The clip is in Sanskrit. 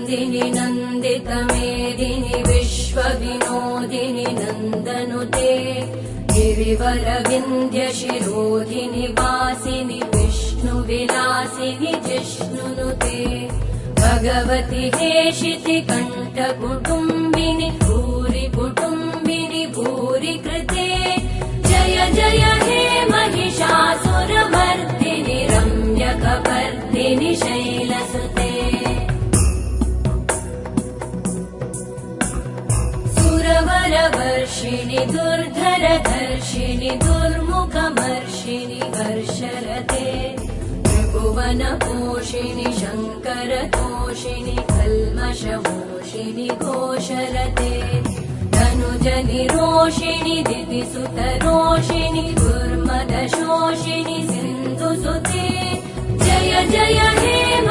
नन्दिनि नन्दितमेदिनि विश्वविनोदिनि नन्दनुते गिरिवरविन्ध्यशिरोधिनि वासिनि विष्णुविलासिनि जिष्णुनुते भगवति हेशिति कण्ठकुटुम्बिनि भूरि कुटुम्बिनि भूरि कृते जय जय हे महिषासुरमर्दिनि रम्यकपर्दिनि शैलसुते सुरवरवर्षिणि दुर्धरधर्षिणि दुर्मुखमर्षिणि हर्षरते त्रिभुवनपोषिणि शङ्करतोषिणि कल्मषमोषिणि घोषरते धनुजनिरोषिणि दितिसुतरोषिणि दुर्मदशोषिणि सिन्धुसुते जय जय हे